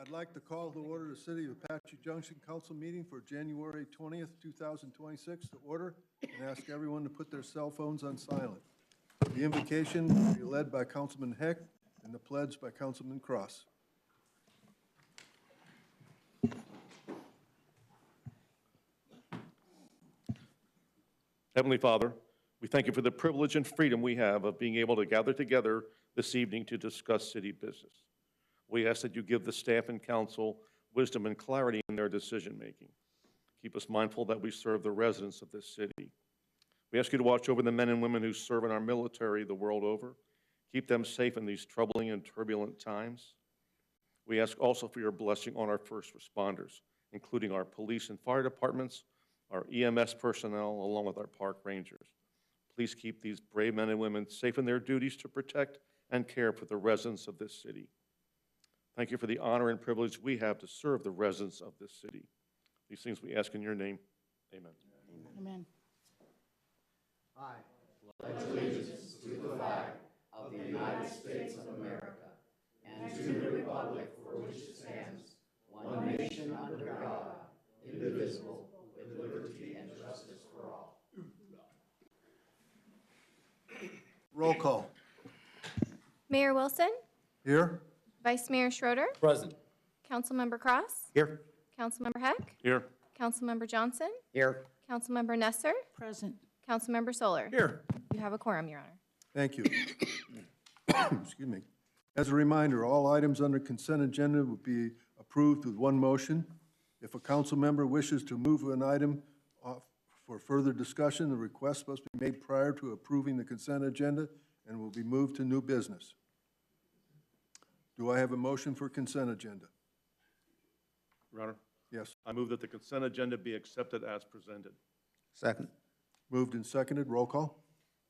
I'd like to call to order the City of Apache Junction Council meeting for January 20th, 2026 to order, and ask everyone to put their cell phones on silent. The invocation will be led by Councilman Heck and the pledge by Councilman Cross. Heavenly Father, we thank you for the privilege and freedom we have of being able to gather together this evening to discuss city business. We ask that you give the staff and council wisdom and clarity in their decision-making. Keep us mindful that we serve the residents of this city. We ask you to watch over the men and women who serve in our military the world over. Keep them safe in these troubling and turbulent times. We ask also for your blessing on our first responders, including our police and fire departments, our EMS personnel, along with our park rangers. Please keep these brave men and women safe in their duties to protect and care for the residents of this city. Thank you for the honor and privilege we have to serve the residents of this city. These things we ask in your name. Amen. Amen. I pledge allegiance to the flag of the United States of America and to the republic for which it stands, one nation under God, indivisible, with liberty and justice for all. Roll call. Mayor Wilson, Here? Vice Mayor Schroeder, Present. Councilmember Cross, Here. Councilmember Heck, Here. Councilmember Johnson, Here. Councilmember Nesser, Present. Councilmember Solar. Here. You have a quorum, Your Honor. Thank you. Excuse me. As a reminder, all items under consent agenda will be approved with one motion. If a council member wishes to move an item for further discussion, the request must be made prior to approving the consent agenda and will be moved to new business. Do I have a motion for consent agenda? Your Honor, Yes. I move that the consent agenda be accepted as presented. Second. Moved and seconded. Roll call.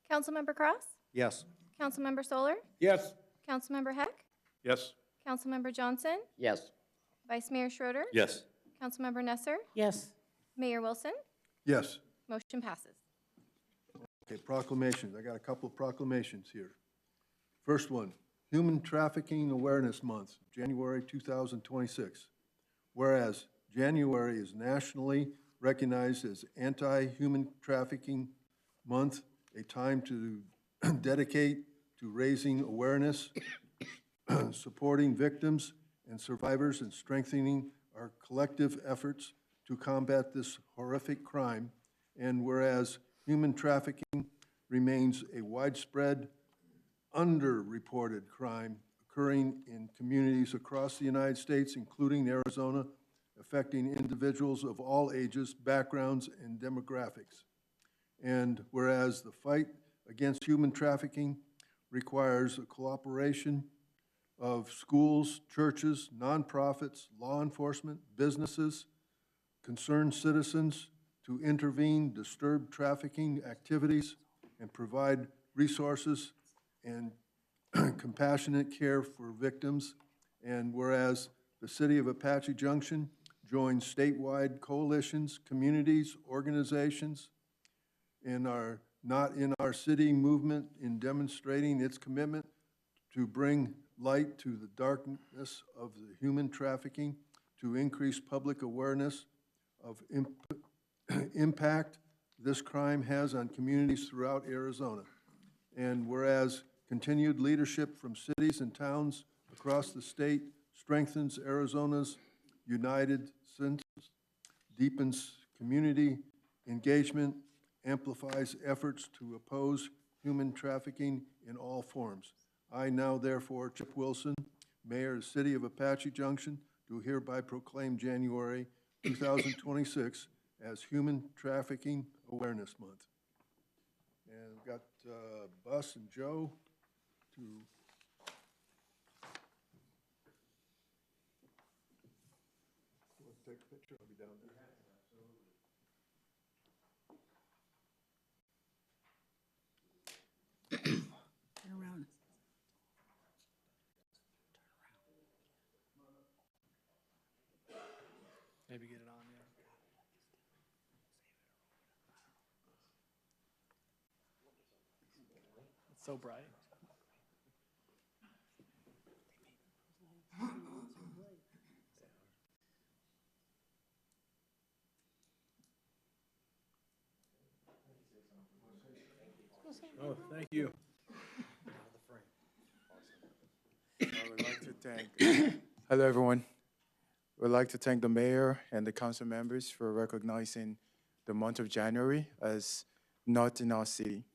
Councilmember Cross, Yes. Councilmember Solar, Yes. Councilmember Heck, Yes. Councilmember Johnson, Yes. Vice Mayor Schroeder, Yes. Councilmember Nesser, Yes. Mayor Wilson. Yes. Motion passes. Okay, proclamations. I got a couple of proclamations here. First one, Human Trafficking Awareness Month, January 2026. Whereas January is nationally recognized as Anti-Human Trafficking Month, a time to dedicate to raising awareness, supporting victims and survivors, and strengthening our collective efforts to combat this horrific crime. And whereas human trafficking remains a widespread, underreported crime occurring in communities across the United States, including Arizona, affecting individuals of all ages, backgrounds, and demographics. And whereas the fight against human trafficking requires a cooperation of schools, churches, nonprofits, law enforcement, businesses, concerned citizens to intervene, disturb trafficking activities, and provide resources and compassionate care for victims. And whereas the City of Apache Junction joins statewide coalitions, communities, organizations in our Not in Our City movement in demonstrating its commitment to bring light to the darkness of the human trafficking, to increase public awareness of impact this crime has on communities throughout Arizona. And whereas continued leadership from cities and towns across the state strengthens Arizona's united sense, deepens community engagement, amplifies efforts to oppose human trafficking in all forms. I now, therefore, Chip Wilson, Mayor of the City of Apache Junction, do hereby proclaim January 2026 as Human Trafficking Awareness Month. And we've got Bus and Joe to take a picture. I'll be down there. Turn around. Maybe get it on there. It's so bright. Oh, thank you. I would like to thank, hello everyone. We'd like to thank the mayor and the council members for recognizing the month of January as Not in Our City.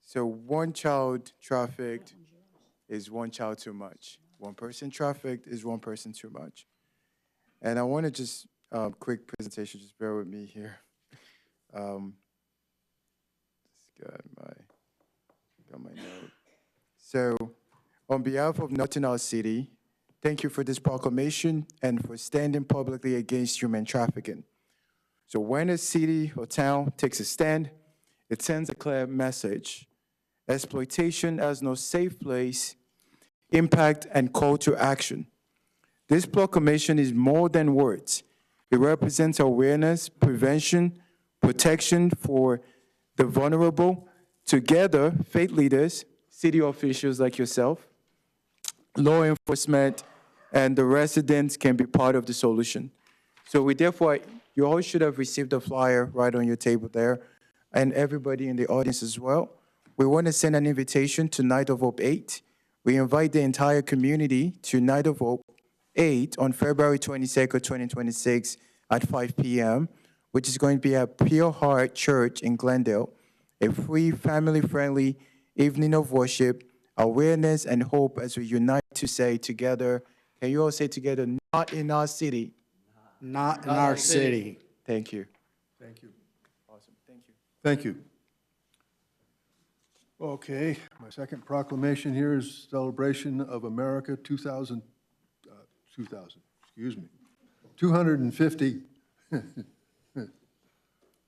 So one child trafficked is one child too much. One person trafficked is one person too much. And I want to just, quick presentation, just bear with me here. Just got my note. So on behalf of Not in Our City, thank you for this proclamation and for standing publicly against human trafficking. So when a city or town takes a stand, it sends a clear message. Exploitation has no safe place, impact, and call to action. This proclamation is more than words. It represents awareness, prevention, protection for the vulnerable. Together, faith leaders, city officials like yourself, law enforcement, and the residents can be part of the solution. So we therefore, you all should have received a flyer right on your table there, and everybody in the audience as well. We want to send an invitation to Night of Hope 8. We invite the entire community to Night of Hope 8 on February 22nd, 2026 at 5 p.m., which is going to be at Pure Heart Church in Glendale, a free, family-friendly evening of worship, awareness, and hope as we unite to say together, can you all say together, not in our city? Not in our city. Thank you. Thank you. Awesome, thank you. Thank you. Okay, my second proclamation here is Celebration of America 250.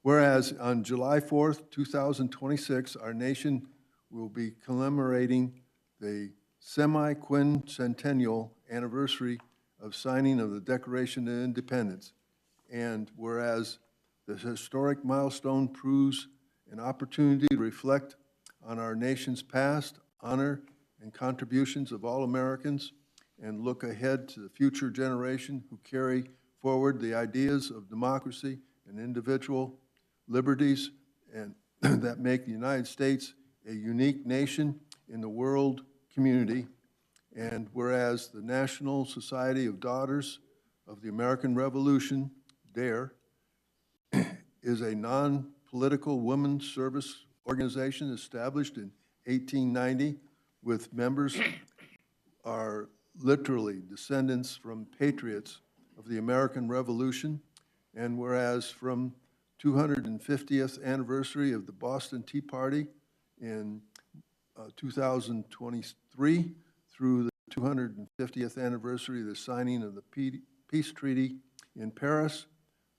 Whereas on July 4th, 2026, our nation will be commemorating the semi-quincentennial anniversary of signing of the Declaration of Independence. And whereas the historic milestone proves an opportunity to reflect on our nation's past, honor, and contributions of all Americans, and look ahead to the future generation who carry forward the ideas of democracy and individual liberties and that make the United States a unique nation in the world community. And whereas the National Society of Daughters of the American Revolution, DARE, is a non-political women's service organization established in 1890 with members are literally descendants from patriots of the American Revolution, and whereas from 250th anniversary of the Boston Tea Party in 2023 through the 250th anniversary of the signing of the Peace Treaty in Paris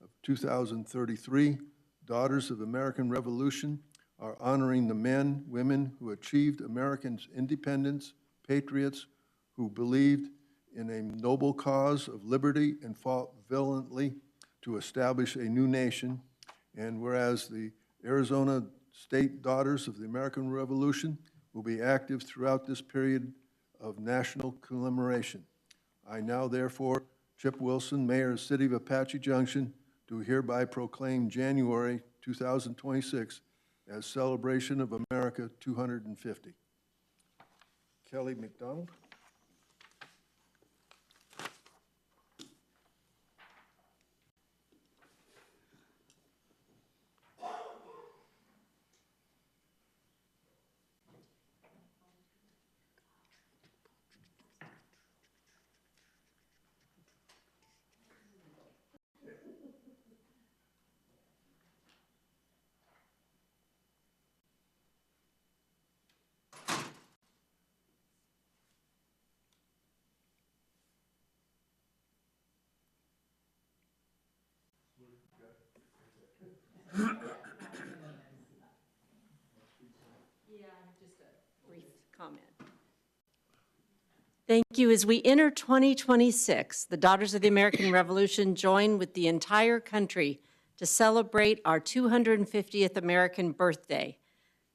of 2033, Daughters of American Revolution are honoring the men, women who achieved Americans' independence, patriots who believed in a noble cause of liberty and fought valiantly to establish a new nation. And whereas the Arizona State Daughters of the American Revolution will be active throughout this period of national commemoration. I now therefore, Chip Wilson, Mayor of City of Apache Junction, do hereby proclaim January 2026 as Celebration of America 250. Kelly McDonald. Brief comment. Thank you. As we enter 2026, the Daughters of the American Revolution join with the entire country to celebrate our 250th American birthday.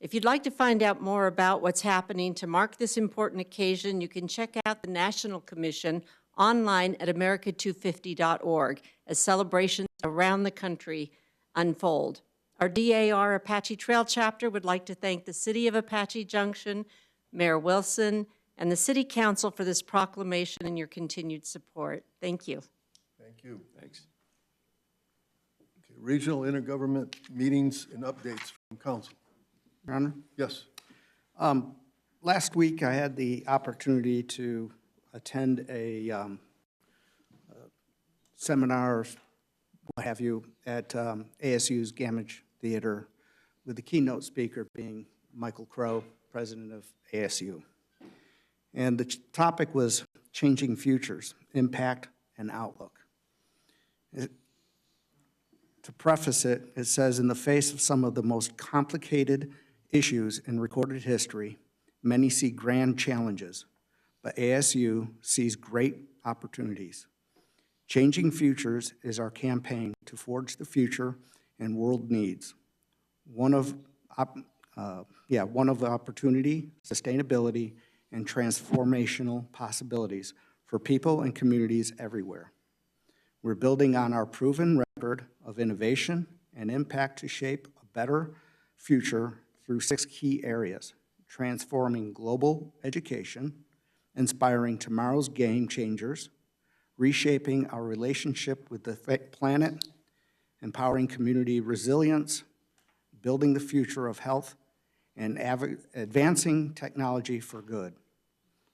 If you'd like to find out more about what's happening to mark this important occasion, you can check out the National Commission online at america250.org as celebrations around the country unfold. Our DAR Apache Trail chapter would like to thank the City of Apache Junction, Mayor Wilson, and the City Council for this proclamation and your continued support. Thank you. Thank you. Thanks. Regional intergovernment meetings and updates from council. Your Honor, Yes. last week I had the opportunity to attend a seminar, what have you, at ASU's Gamage Theater, with the keynote speaker being Michael Crow, president of ASU. And the topic was changing futures, impact and outlook. To preface it, it says, in the face of some of the most complicated issues in recorded history, many see grand challenges, but ASU sees great opportunities. Changing Futures is our campaign to forge the future and world needs. One of opportunity, sustainability, and transformational possibilities for people and communities everywhere. We're building on our proven record of innovation and impact to shape a better future through 6 key areas: transforming global education, inspiring tomorrow's game changers, reshaping our relationship with the planet, empowering community resilience, building the future of health, and advancing technology for good.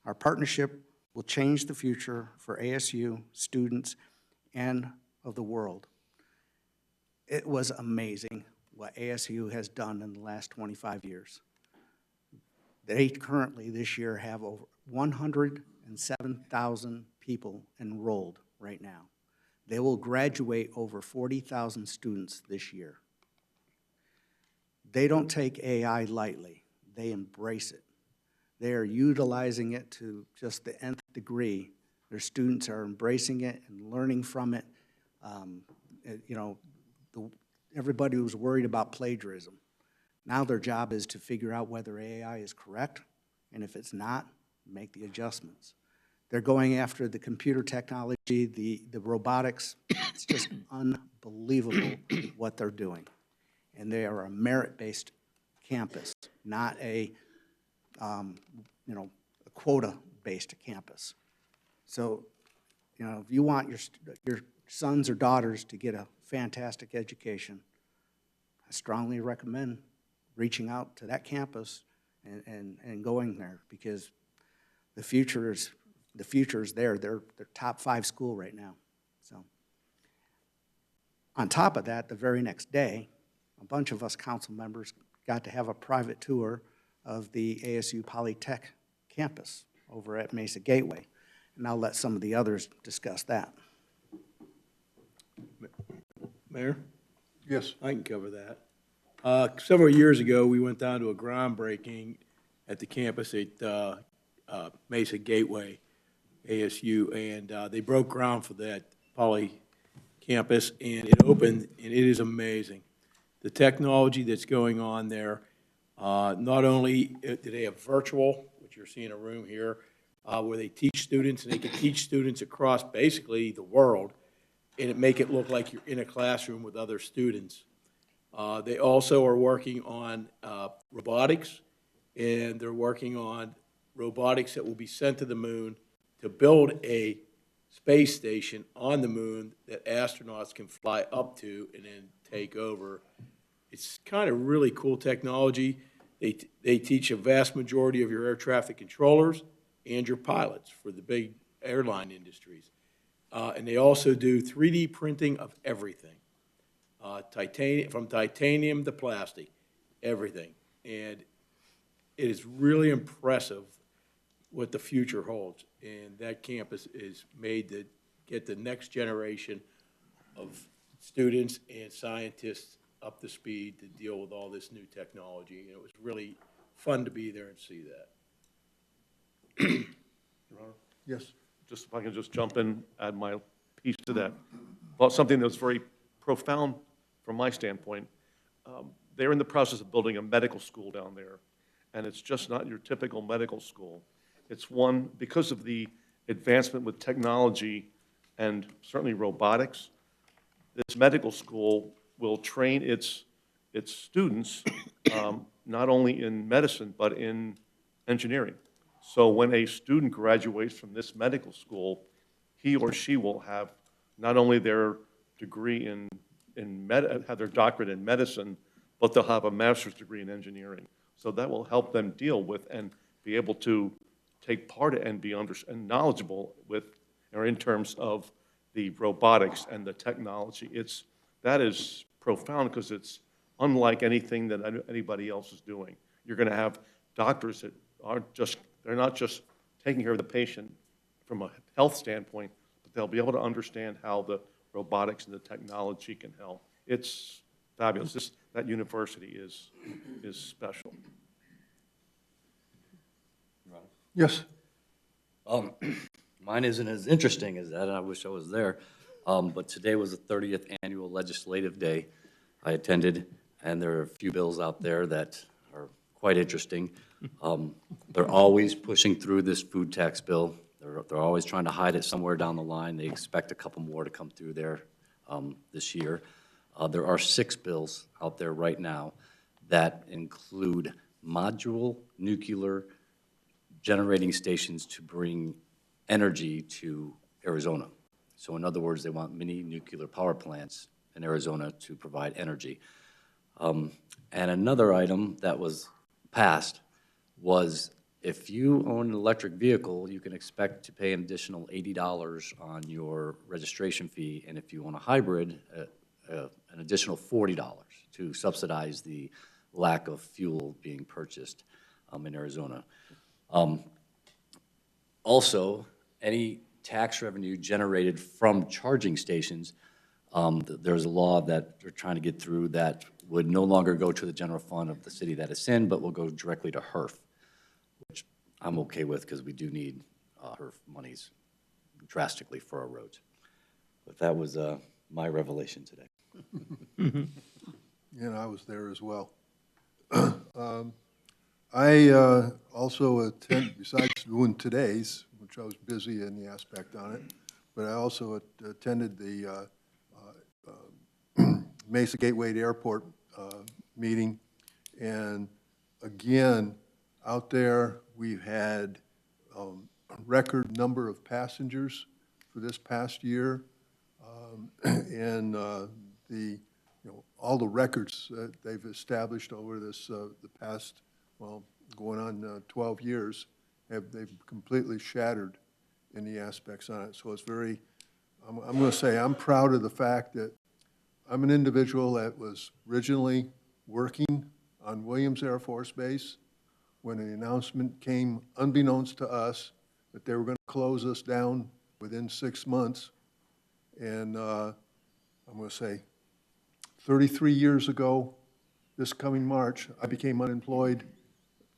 Our partnership will change the future for ASU students and of the world. It was amazing what ASU has done in the last 25 years. They currently, this year, have over 107,000 people enrolled right now. They will graduate over 40,000 students this year. They don't take AI lightly. They embrace it. They are utilizing it to just the nth degree. Their students are embracing it and learning from it. Everybody was worried about plagiarism. Now their job is to figure out whether AI is correct, and if it's not, make the adjustments. They're going after the computer technology, the robotics. It's just unbelievable what they're doing. And they are a merit-based campus, not a quota-based campus. So, if you want your sons or daughters to get a fantastic education, I strongly recommend reaching out to that campus and going there, because the future is there. They're top 5 school right now. So, on top of that, the very next day, a bunch of us council members got to have a private tour of the ASU Polytech campus over at Mesa Gateway. And I'll let some of the others discuss that. Mayor? Yes. I can cover that. Several years ago, we went down to a groundbreaking at the campus at Mesa Gateway, ASU, and they broke ground for that Poly campus, and it opened, and it is amazing. The technology that's going on there, not only do they have virtual, which you're seeing a room here, where they teach students, and they can teach students across basically the world, and it make it look like you're in a classroom with other students. They also are working on robotics, and they're working on robotics that will be sent to the moon to build a space station on the moon that astronauts can fly up to and then take over. It's kind of really cool technology. They teach a vast majority of your air traffic controllers and your pilots for the big airline industries. And they also do 3D printing of everything, from titanium to plastic, everything. And it is really impressive what the future holds. And that campus is made to get the next generation of students and scientists up to speed to deal with all this new technology. And it was really fun to be there and see that. Your Honor? Yes. Just if I can just jump in, add my piece to that. Well, something that's very profound from my standpoint. They're in the process of building a medical school down there, and it's just not your typical medical school. It's one, because of the advancement with technology and certainly robotics, this medical school will train its its students, not only in medicine, but in engineering. So when a student graduates from this medical school, he or she will have not only their degree have their doctorate in medicine, but they'll have a master's degree in engineering. So that will help them deal with and be able to take part and be and knowledgeable with, or in terms of the robotics and the technology. That is profound because it's unlike anything that anybody else is doing. You're going to have doctors that they're not just taking care of the patient from a health standpoint, but they'll be able to understand how the robotics and the technology can help. It's fabulous. That university is special. Yes. Mine isn't as interesting as that, and I wish I was there. But today was the 30th annual legislative day. I attended, and there are a few bills out there that are quite interesting. They're always pushing through this food tax bill. They're always trying to hide it somewhere down the line. They expect a couple more to come through there this year. There are 6 bills out there right now that include modular nuclear generating stations to bring energy to Arizona. So in other words, they want mini nuclear power plants in Arizona to provide energy. And another item that was passed was if you own an electric vehicle, you can expect to pay an additional $80 on your registration fee, and if you own a hybrid, an additional $40 to subsidize the lack of fuel being purchased in Arizona. Also, any tax revenue generated from charging stations, there's a law that they're trying to get through that would no longer go to the general fund of the city that it's in, but will go directly to HERF, which I'm okay with because we do need HERF monies drastically for our roads. But that was my revelation today. And I was there as well. I also attend, besides doing today's, which I was busy in the aspect on it, but I also attended the Mesa Gateway Airport meeting. And again, out there, we've had a record number of passengers for this past year. And all the records that they've established over this, the past, well, going on 12 years, they've completely shattered in the aspects on it. So it's very, I'm going to say I'm proud of the fact that I'm an individual that was originally working on Williams Air Force Base when the announcement came, unbeknownst to us, that they were going to close us down within 6 months. And I'm going to say 33 years ago, this coming March, I became unemployed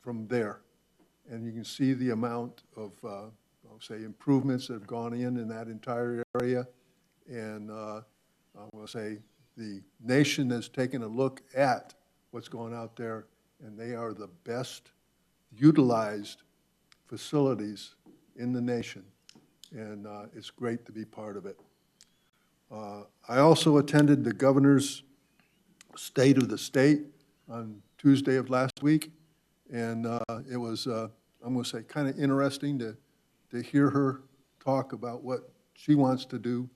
from there. And you can see the amount of, I'll say, improvements that have gone in that entire area. And I'm going to say the nation has taken a look at what's going out there, and they are the best utilized facilities in the nation. And it's great to be part of it. I also attended the governor's State of the State on Tuesday of last week, and it was, I'm going to say, kind of interesting to hear her talk about what she wants to do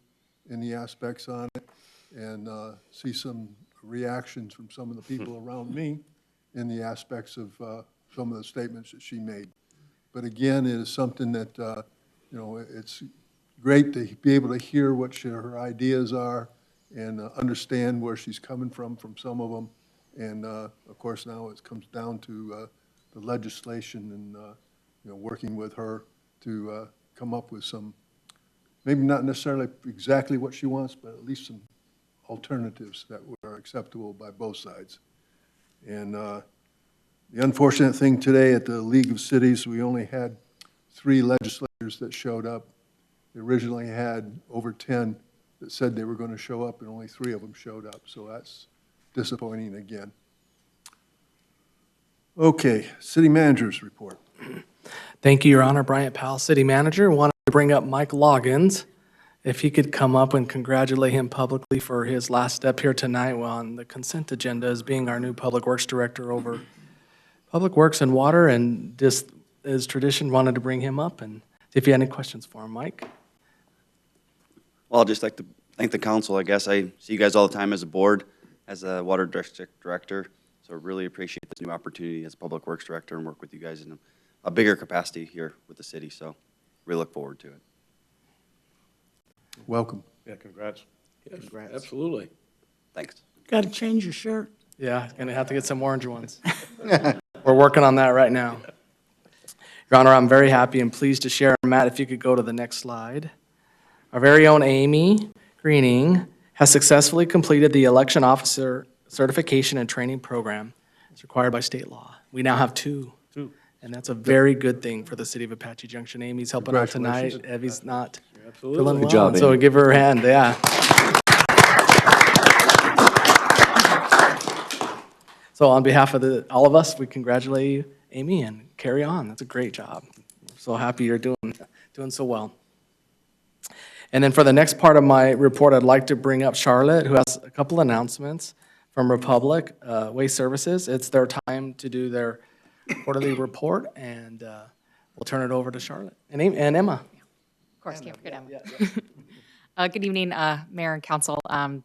in the aspects on it, and see some reactions from some of the people around me in the aspects of some of the statements that she made. But again, it is something that, you know, it's great to be able to hear what her ideas are and understand where she's coming from some of them. And of course, now it comes down to the legislation and you know, working with her to come up with some, maybe not necessarily exactly what she wants, but at least some alternatives that were acceptable by both sides. And the unfortunate thing today at the League of Cities, we only had 3 legislators that showed up. They originally had over 10 that said they were going to show up, and only 3 of them showed up. So that's disappointing again. Okay, city manager's report. Thank you, Your Honor. Bryant Powell, City Manager. Wanted to bring up Mike Loggins. if he could come up and congratulate him publicly for his last step here tonight on the consent agenda as being our new Public Works Director over Public Works and Water, and just as tradition, wanted to bring him up and see if you had any questions for him, Mike. Well, I'd just like to thank the council. I guess I see you guys all the time as a board, as a water district director. So I really appreciate this new opportunity as a public works director and work with you guys in a bigger capacity here with the city. So we look forward to it. Welcome. Yeah, congrats. Yes, Congrats. absolutely. Thanks. Got to change your shirt. Yeah, gonna have to get some orange ones. We're working on that right now. Your Honor, I'm very happy and pleased to share, Matt, if you could go to the next slide. Our very own Amy Greening has successfully completed the election officer certification and training program as required by state law. We now have two. And that's a very good thing for the city of Apache Junction. Amy's helping out tonight. Evie's not feeling well. Good job, So Amy. give her a hand, yeah. So on behalf of all of us, we congratulate you, Amy, and carry on. That's a great job. So happy you're doing so well. And then for the next part of my report, I'd like to bring up Charlotte, who has a couple announcements from Republic Waste Services. It's their time to do their quarterly report, and we'll turn it over to Charlotte and Emma. Of course, can't forget Emma. Good evening, Mayor and Council.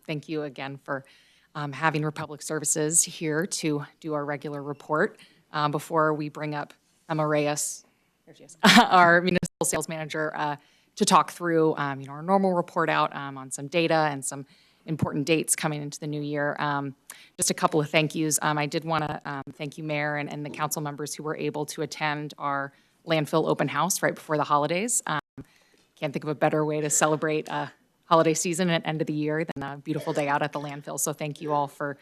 Thank you again for having Republic Services here to do our regular report. Before we bring up Emma Reyes, there she is, our municipal sales manager, to talk through our normal report out on some data and some important dates coming into the new year. Just a couple of thank yous. I did want to thank you, Mayor, and the council members who were able to attend our landfill open house right before the holidays. Can't think of a better way to celebrate holiday season and end of the year than a beautiful day out at the landfill. So thank you all for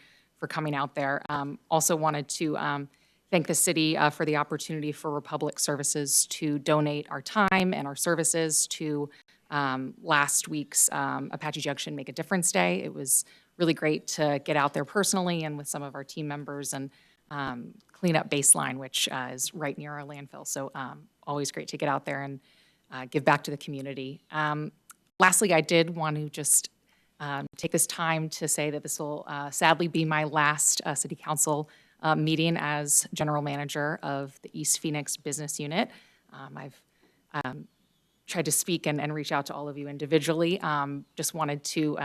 coming out there. Also wanted to thank the city for the opportunity for Republic Services to donate our time and our services to last week's Apache Junction Make a Difference Day. It was really great to get out there personally and with some of our team members and clean up Baseline, which is right near our landfill. So always great to get out there and give back to the community. Lastly, I did want to just take this time to say that this will sadly be my last city council meeting as general manager of the East Phoenix Business Unit. I've tried to speak and reach out to all of you individually. Just wanted to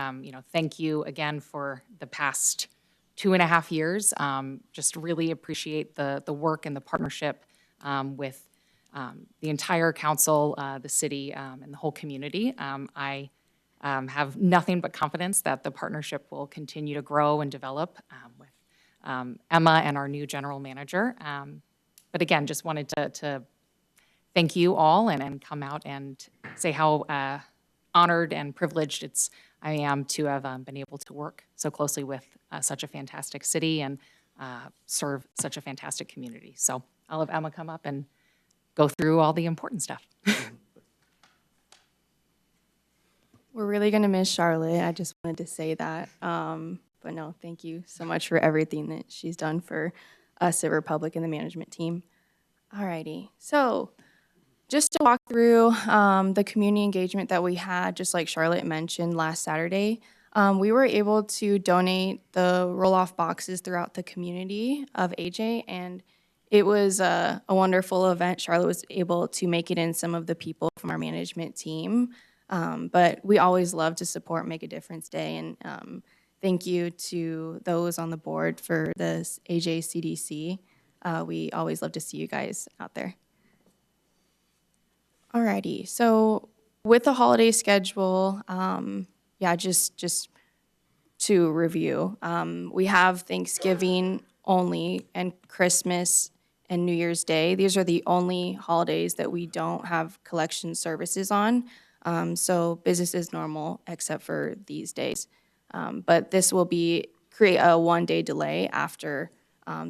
thank you again for the past 2.5 years. Just really appreciate the work and the partnership with the entire council, the city, and the whole community. I have nothing but confidence that the partnership will continue to grow and develop with Emma and our new general manager. But again, just wanted to thank you all and come out and say how honored and privileged I am to have been able to work so closely with such a fantastic city and serve such a fantastic community. So I'll have Emma come up and go through all the important stuff. We're really going to miss Charlotte. I just wanted to say that. But no, thank you so much for everything that she's done for us at Republic and the management team. Alrighty, so just to walk through the community engagement that we had, just like Charlotte mentioned last Saturday, we were able to donate the roll-off boxes throughout the community of AJ, and it was a wonderful event. Charlotte was able to make it in some of the people from our management team, but we always love to support Make a Difference Day, and thank you to those on the board for the AJ CDC. We always love to see you guys out there. Alrighty, so with the holiday schedule, just to review, we have Thanksgiving only and Christmas and New Year's Day. These are the only holidays that we don't have collection services on. So business is normal except for these days. But this will create a 1-day delay after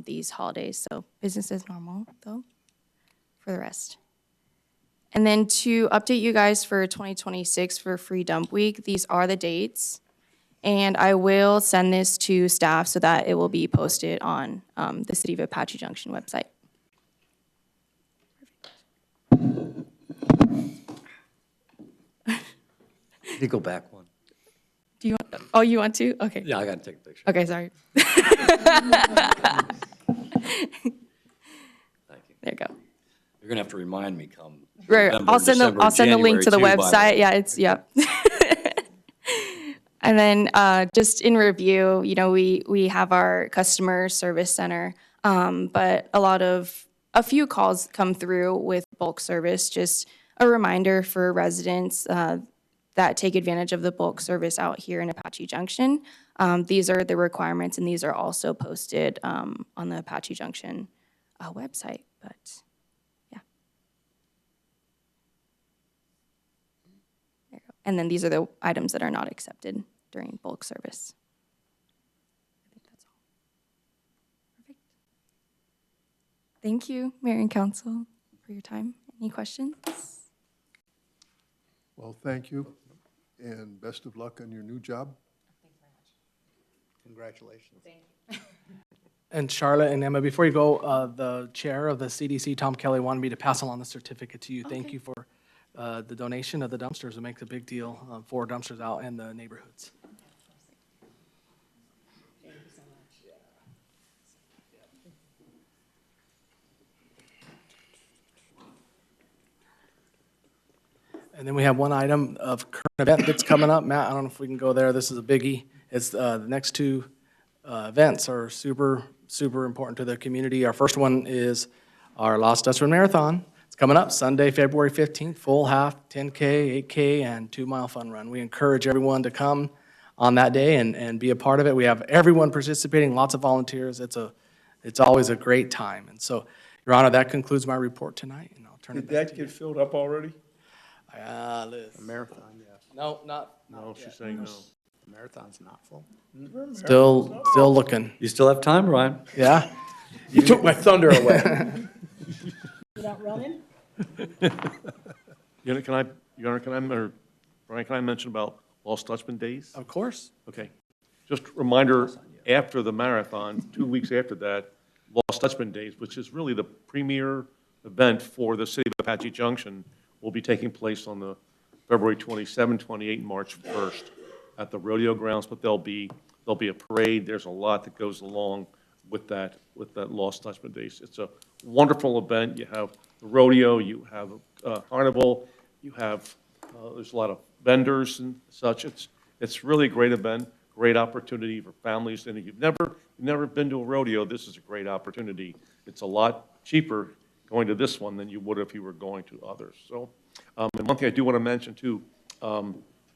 these holidays. So business is normal though for the rest. And then to update you guys for 2026 for Free Dump Week, these are the dates. And I will send this to staff so that it will be posted on the City of Apache Junction website. you go back one? Do you want, oh, you want to? Okay. Yeah, I got to take a picture. Okay, sorry. Thank you. There you go. You're going to have to remind me come Right, November, I'll send December, I'll send the link to the January too, by the website. way. Yeah, it's, yeah. And then just in review, you know, we have our customer service center, but a few calls come through with bulk service. Just a reminder for residents that take advantage of the bulk service out here in Apache Junction. These are the requirements, and these are also posted on the Apache Junction website. But yeah. There you go. And then these are the items that are not accepted during bulk service. I think that's all. Perfect. Thank you, Mayor and Council, for your time. Any questions? Well, thank you, and best of luck on your new job. Congratulations. And Charlotte and Emma, before you go, the chair of the CDC, Tom Kelly, wanted me to pass along the certificate to you. Thank you for the donation of the dumpsters. It makes a big deal for dumpsters out in the neighborhoods. Thank you so much. And then we have one item of current event that's coming up. Matt, I don't know if we can go there. This is a biggie. It's the next two events are super, super important to the community. Our first one is our Lost Dutchman Marathon. It's coming up Sunday, February 15th, full half, 10K, 8K, and 2-mile fun run. We encourage everyone to come on that day and be a part of it. We have everyone participating, lots of volunteers. It's always a great time. And so, Your Honor, that concludes my report tonight, and I'll turn it Did back that to you. get filled up already? Liz. A marathon, yeah. No, not No, she's saying no. The marathon's not full. still looking. You still have time, Ryan? Yeah? You took my thunder away. Without running? Your Honor, or Brian, can I mention about Lost Dutchman Days? Of course. Okay. Just a reminder, after the marathon, 2 weeks after that, Lost Dutchman Days, which is really the premier event for the city of Apache Junction, will be taking place on the February 27, 28, and March 1st at the rodeo grounds, but there'll be a parade. There's a lot that goes along with that Lost Dutchman Days. It's a wonderful event. You have the rodeo, you have a carnival, you have, there's a lot of vendors and such. It's really a great event, great opportunity for families. And if you've never been to a rodeo, this is a great opportunity. It's a lot cheaper going to this one than you would if you were going to others. So, and one thing I do want to mention too,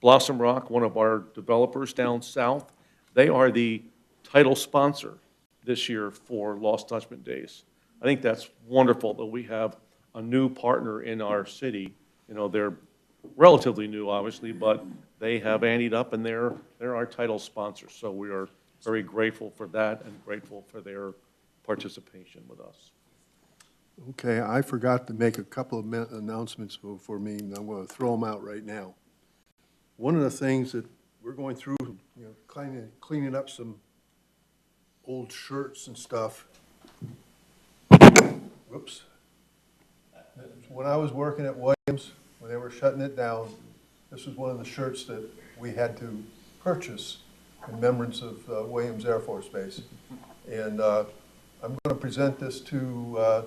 Blossom Rock, one of our developers down south, they are the title sponsor this year for Lost Dutchman Days. I think that's wonderful that we have a new partner in our city. You know, they're relatively new, obviously, but they have anteed up and they're our title sponsor. So we are very grateful for that and grateful for their participation with us. Okay, I forgot to make a couple of announcements for me, and I'm going to throw them out right now. One of the things that we're going through, you know, cleaning up some old shirts and stuff. Whoops. When I was working at Williams, when they were shutting it down, this was one of the shirts that we had to purchase in remembrance of Williams Air Force Base. And I'm going to present this to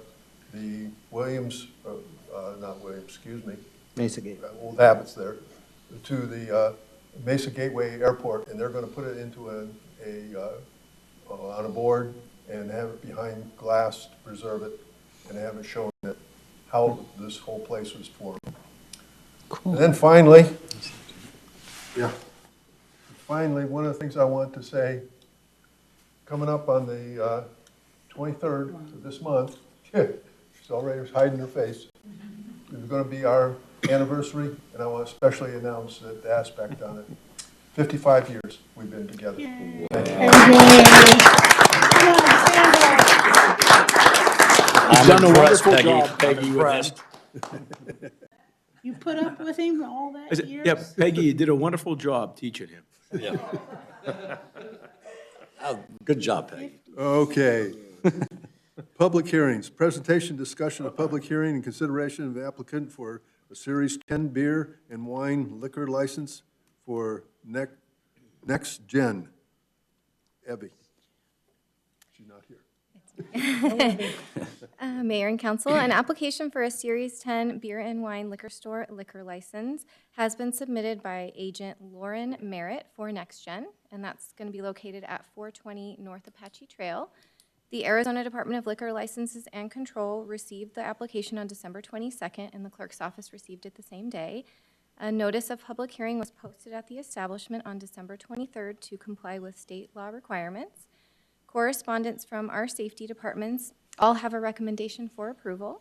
the Williams, not Williams, excuse me. Mesa Gate. Old habits there, to the Mesa Gateway Airport, and they're going to put it into on a board and have it behind glass to preserve it and have it shown that how this whole place was formed. Cool. And then finally, one of the things I want to say, coming up on the 23rd of this month, she's already hiding her face, it's going to be our anniversary, and I want to especially announce that aspect on it. 55 years we've been together. Thank you. You've done a wonderful job, Peggy, with this. You put up with him all that years? Yeah, Peggy, you did a wonderful job teaching him. Yeah. Oh, good job, Peggy. Okay. Public hearings, presentation, discussion of public hearing and consideration of the applicant for a Series 10 beer and wine liquor license for Nex Gen. Evie. She's not here. Mayor and Council, an application for a Series 10 beer and wine liquor store liquor license has been submitted by agent Lauren Merritt for Nex Gen, and that's going to be located at 420 North Apache Trail. The Arizona Department of Liquor Licenses and Control received the application on December 22nd, and the clerk's office received it the same day. A notice of public hearing was posted at the establishment on December 23rd to comply with state law requirements. Correspondents from our safety departments all have a recommendation for approval.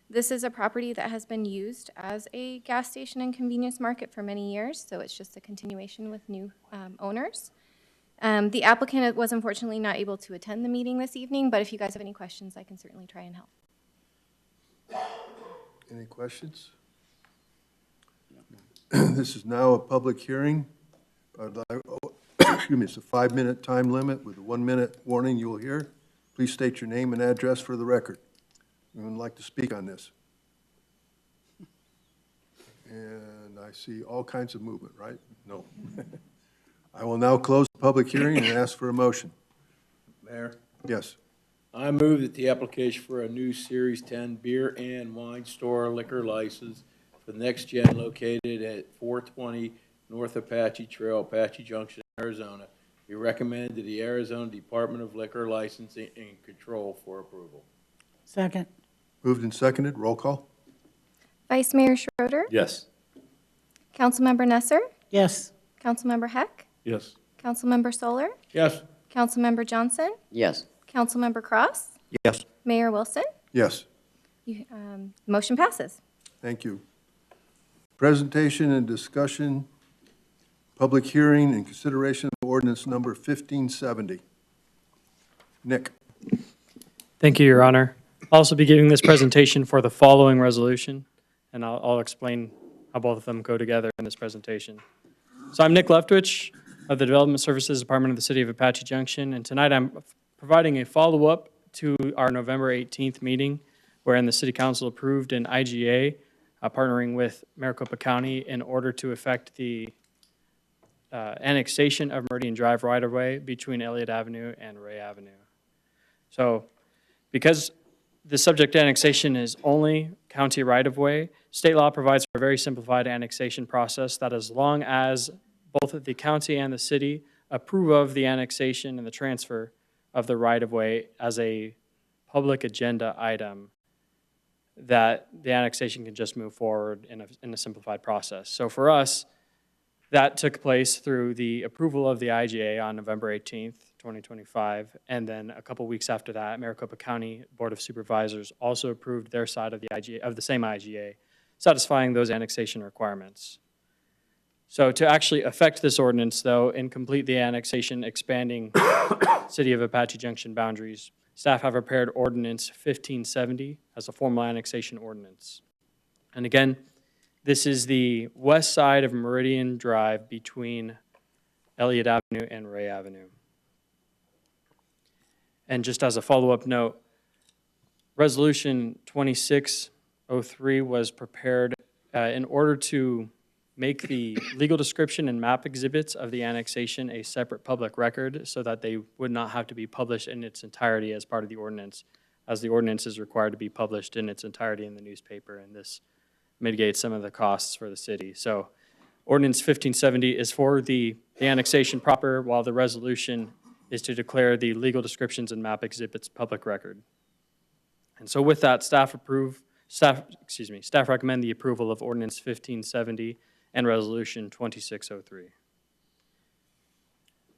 This is a property that has been used as a gas station and convenience market for many years, so it's just a continuation with new owners. The applicant was unfortunately not able to attend the meeting this evening, but if you guys have any questions, I can certainly try and help. Any questions? This is now a public hearing. Excuse me, it's a 5-minute time limit with a 1-minute warning you will hear. Please state your name and address for the record. Anyone like to speak on this? And I see all kinds of movement, right? No. I will now close the public hearing and ask for a motion. Mayor, Yes. I move that the application for a new Series 10 beer and wine store liquor license for Nex Gen located at 420 North Apache Trail, Apache Junction, Arizona, be recommended to the Arizona Department of Liquor Licensing and Control for approval. Second. Moved and seconded. Roll call. Vice Mayor Schroeder, Yes. Councilmember Nesser, Yes. Councilmember Heck, Yes. Councilmember Solar, Yes. Councilmember Johnson, Yes. Councilmember Cross, Yes. Mayor Wilson. Yes. Motion passes. Thank you. Presentation and discussion, public hearing and consideration of ordinance number 1570. Nick. Thank you, Your Honor. I'll also be giving this presentation for the following resolution, and I'll explain how both of them go together in this presentation. So I'm Nick Leftwich of the Development Services Department of the City of Apache Junction, and tonight I'm providing a follow-up to our November 18th meeting, wherein the City Council approved an IGA partnering with Maricopa County in order to effect the annexation of Meridian Drive right-of-way between Elliot Avenue and Ray Avenue. So because the subject annexation is only county right-of-way, state law provides for a very simplified annexation process that as long as both the county and the city approve of the annexation and the transfer of the right-of-way as a public agenda item, that the annexation can just move forward in a simplified process. So for us, that took place through the approval of the IGA on November 18th, 2025, and then a couple weeks after that, Maricopa County Board of Supervisors also approved their side of the IGA, of the same IGA, satisfying those annexation requirements. So to actually affect this ordinance, though, and complete the annexation expanding City of Apache Junction boundaries, staff have prepared Ordinance 1570 as a formal annexation ordinance. And again, this is the west side of Meridian Drive between Elliot Avenue and Ray Avenue. And just as a follow-up note, Resolution 2603 was prepared in order to make the legal description and map exhibits of the annexation a separate public record so that they would not have to be published in its entirety as part of the ordinance, as the ordinance is required to be published in its entirety in the newspaper, and this mitigates some of the costs for the city. So Ordinance 1570 is for the annexation proper, while the resolution is to declare the legal descriptions and map exhibits public record. And so with that, staff recommend the approval of Ordinance 1570 and Resolution 2603.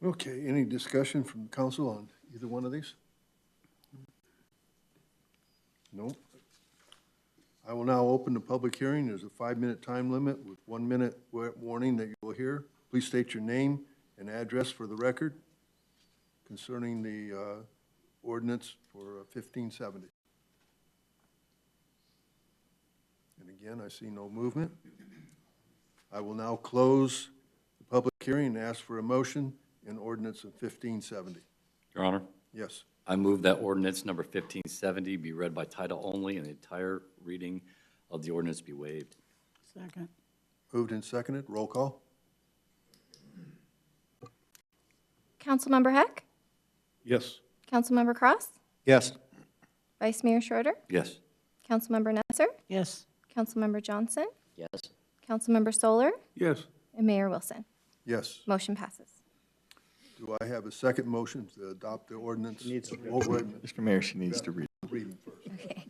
Okay, any discussion from council on either one of these? No? I will now open the public hearing. There's a 5-minute time limit with 1-minute warning that you will hear. Please state your name and address for the record concerning the ordinance for 1570. And again, I see no movement. I will now close the public hearing and ask for a motion in ordinance of 1570. Your Honor, Yes. I move that ordinance number 1570 be read by title only and the entire reading of the ordinance be waived. Second. Moved and seconded. Roll call. Councilmember Heck? Yes. Councilmember Cross? Yes. Vice Mayor Schroeder? Yes. Councilmember Nesser? Yes. Councilmember Johnson? Yes. Councilmember Solar? Yes. And Mayor Wilson. Yes. Motion passes. Do I have a second motion to adopt the ordinance? Mr. Mayor, she needs to read. Reading first. Okay.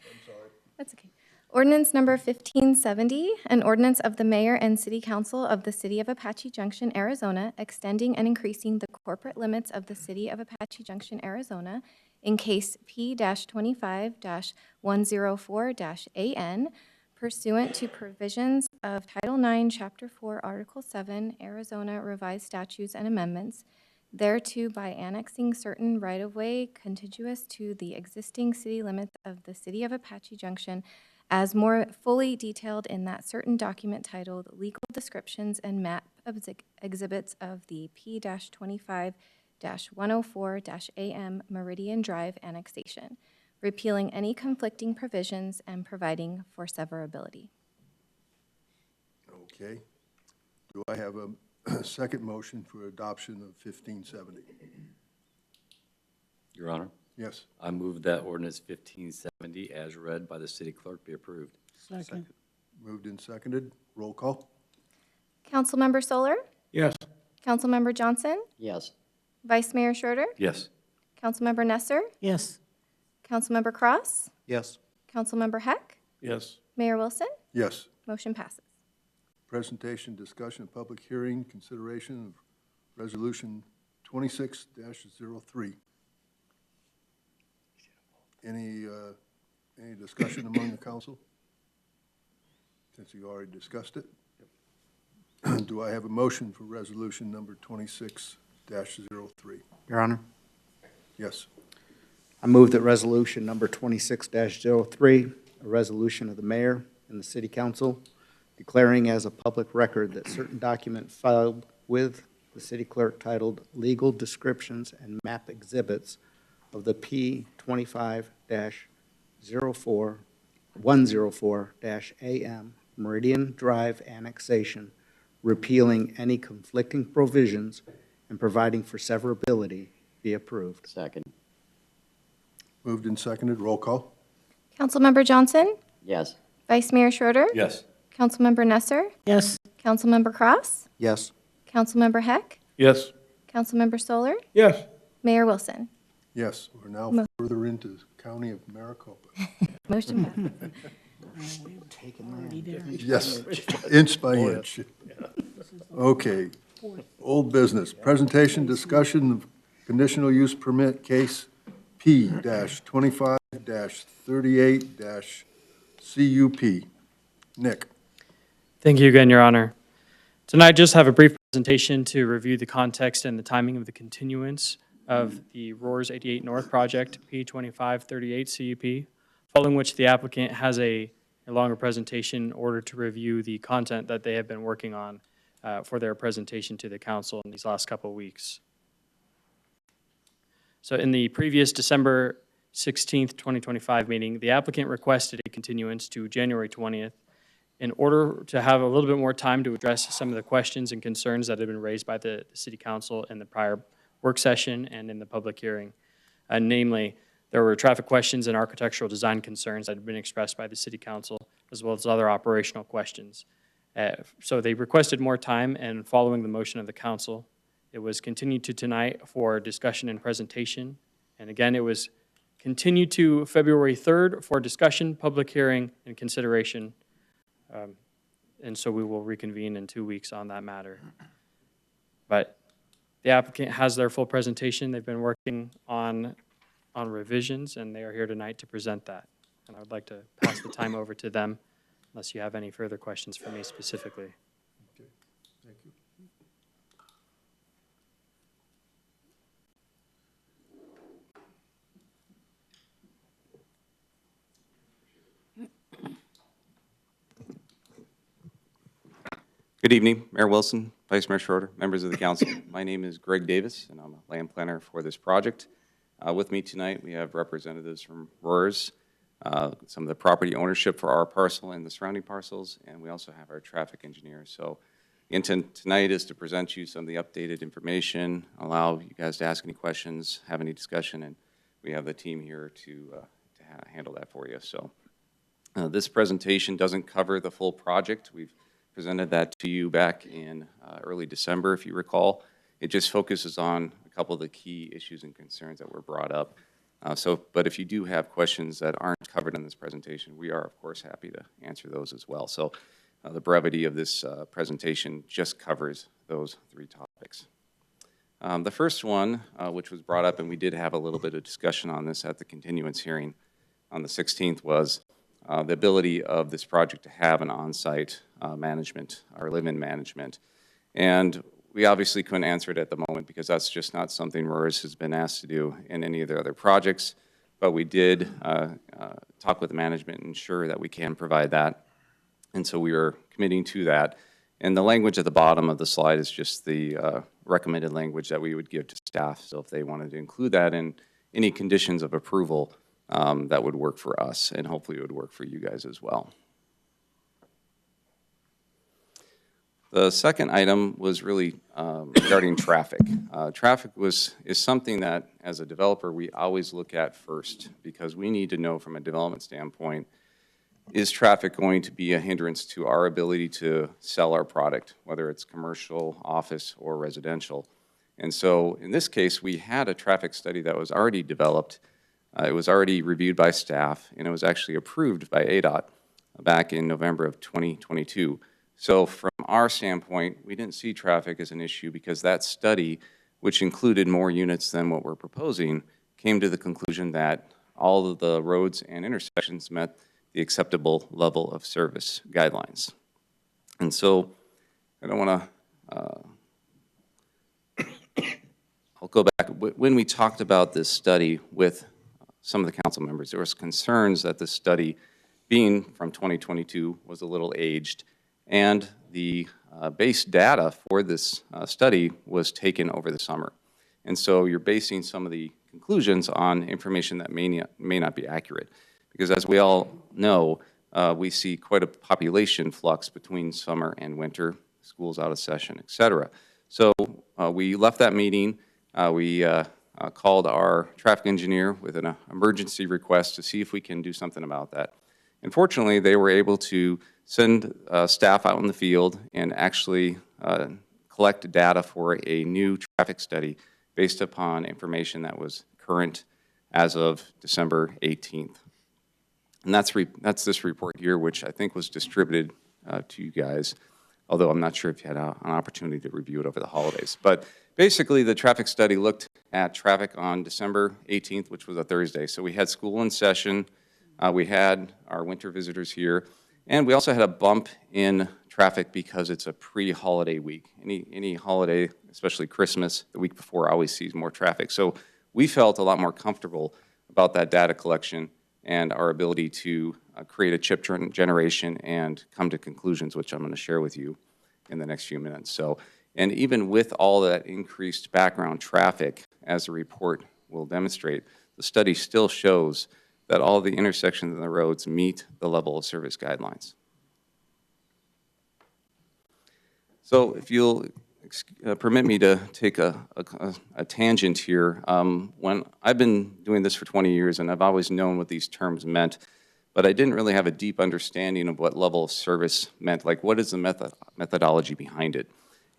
That's okay. Ordinance number 1570, an ordinance of the mayor and city council of the City of Apache Junction, Arizona, extending and increasing the corporate limits of the City of Apache Junction, Arizona, in case P-25-104-AN, pursuant to provisions of Title IX, Chapter 4, Article 7, Arizona Revised Statutes and Amendments, thereto by annexing certain right-of-way contiguous to the existing city limits of the City of Apache Junction, as more fully detailed in that certain document titled Legal Descriptions and Map Exhibits of the P-25-104-AM Meridian Drive Annexation, repealing any conflicting provisions and providing for severability. Okay. Do I have a second motion for adoption of 1570? Your Honor, Yes. I move that ordinance 1570 as read by the city clerk be approved. Second. Moved and seconded. Roll call. Councilmember Solar? Yes. Councilmember Johnson? Yes. Vice Mayor Schroeder? Yes. Councilmember Nesser? Yes. Councilmember Cross? Yes. Councilmember Heck? Yes. Mayor Wilson? Yes. Motion passes. Presentation, discussion, public hearing, consideration of resolution 26-03. Any discussion among the council? Since you already discussed it. Do I have a motion for resolution number 26-03? Your Honor, Yes. I move that resolution number 26-03, a resolution of the mayor and the city council declaring as a public record that certain document filed with the city clerk titled Legal Descriptions and Map Exhibits of the P-25-104-AM Meridian Drive Annexation, repealing any conflicting provisions and providing for severability, be approved. Second. Moved and seconded. Roll call. Councilmember Johnson? Yes. Vice Mayor Schroeder? Yes. Councilmember Nesser? Yes. Councilmember Cross? Yes. Councilmember Heck? Yes. Councilmember Solar? Yes. Mayor Wilson? Yes. We're now further into the county of Maricopa. Motion passes. Yes, inch by inch. Okay. Old business. Presentation, discussion of conditional use permit case P-25-38-CUP. Nick. Thank you again, Your Honor. Tonight, just have a brief presentation to review the context and the timing of the continuance of the Roers 88 North project, P-25-38 CUP, following which the applicant has a longer presentation in order to review the content that they have been working on for their presentation to the council in these last couple of weeks. So in the previous December 16th, 2025 meeting, the applicant requested a continuance to January 20th in order to have a little bit more time to address some of the questions and concerns that have been raised by the city council in the prior work session and in the public hearing. Namely, there were traffic questions and architectural design concerns that had been expressed by the city council, as well as other operational questions. So they requested more time, and following the motion of the council, it was continued to tonight for discussion and presentation. And again, it was continued to February 3rd for discussion, public hearing, and consideration. And so we will reconvene in 2 weeks on that matter. But the applicant has their full presentation. They've been working on revisions, and they are here tonight to present that. And I would like to pass the time over to them, unless you have any further questions for me specifically. Okay, thank you. Good evening, Mayor Wilson, Vice Mayor Schroeder, members of the council. My name is Greg Davis, and I'm a land planner for this project. With me tonight, we have representatives from Roers, some of the property ownership for our parcel and the surrounding parcels, and we also have our traffic engineer. So The intent tonight is to present you some of the updated information, allow you guys to ask any questions, have any discussion, and we have the team here to handle that for you. So this presentation doesn't cover the full project. We've presented that to you back in early December, if you recall. It just focuses on a couple of the key issues and concerns that were brought up. But if you do have questions that aren't covered in this presentation, we are, of course, happy to answer those as well. So the brevity of this presentation just covers those three topics. The first one, which was brought up, and we did have a little bit of discussion on this at the continuance hearing on the 16th, was the ability of this project to have an on-site management or live-in management. And we obviously couldn't answer it at the moment because that's just not something Roers has been asked to do in any of their other projects. But we did talk with the management and ensure that we can provide that. And so we are committing to that. And the language at the bottom of the slide is just the recommended language that we would give to staff. So if they wanted to include that in any conditions of approval, that would work for us, and hopefully it would work for you guys as well. The second item was really regarding traffic. Traffic is something that, as a developer, we always look at first because we need to know from a development standpoint, is traffic going to be a hindrance to our ability to sell our product, whether it's commercial, office, or residential? And so in this case, we had a traffic study that was already developed. It was already reviewed by staff, and it was actually approved by ADOT back in November of 2022. So from our standpoint, we didn't see traffic as an issue because that study, which included more units than what we're proposing, came to the conclusion that all of the roads and intersections met the acceptable level of service guidelines. And so I don't want to, I'll go back. When we talked about this study with some of the council members, there was concerns that the study, being from 2022, was a little aged, and the base data for this study was taken over the summer. And so you're basing some of the conclusions on information that may not be accurate. Because as we all know, we see quite a population flux between summer and winter, schools out of session, et cetera. So we left that meeting. We called our traffic engineer with an emergency request to see if we can do something about that. Unfortunately, they were able to send staff out in the field and actually collect data for a new traffic study based upon information that was current as of December 18th. And that's this report here, which I think was distributed to you guys, although I'm not sure if you had an opportunity to review it over the holidays. But basically, the traffic study looked at traffic on December 18th, which was a Thursday. So we had school in session, we had our winter visitors here, and we also had a bump in traffic because it's a pre-holiday week. Any holiday, especially Christmas, the week before always sees more traffic. So we felt a lot more comfortable about that data collection and our ability to create a chip generation and come to conclusions, which I'm going to share with you in the next few minutes. So, and even with all that increased background traffic, as the report will demonstrate, the study still shows that all the intersections in the roads meet the level of service guidelines. So if you'll permit me to take a tangent here. When I've been doing this for 20 years, and I've always known what these terms meant, but I didn't really have a deep understanding of what level of service meant, like what is the methodology behind it.